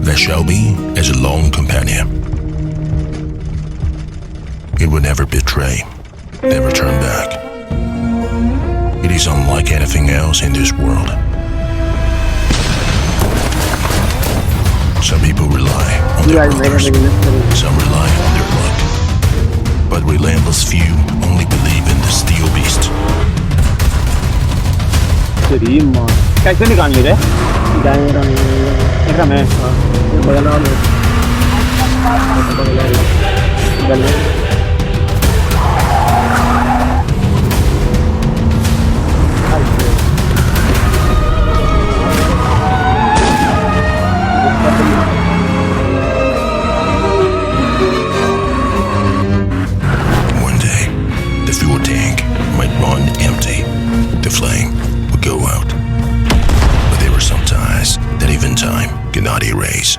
that shall be as a lone companion. It will never betray, never turn back. It is unlike anything else in this world. Some people rely on their brothers, some rely on their luck. But relentless few only believe in the steel beast. तेरी माँ कैसे निकालने रे? एकदम है बगल में One day, the fuel tank might run empty. The flame would go out. But there were some ties that even time cannot erase.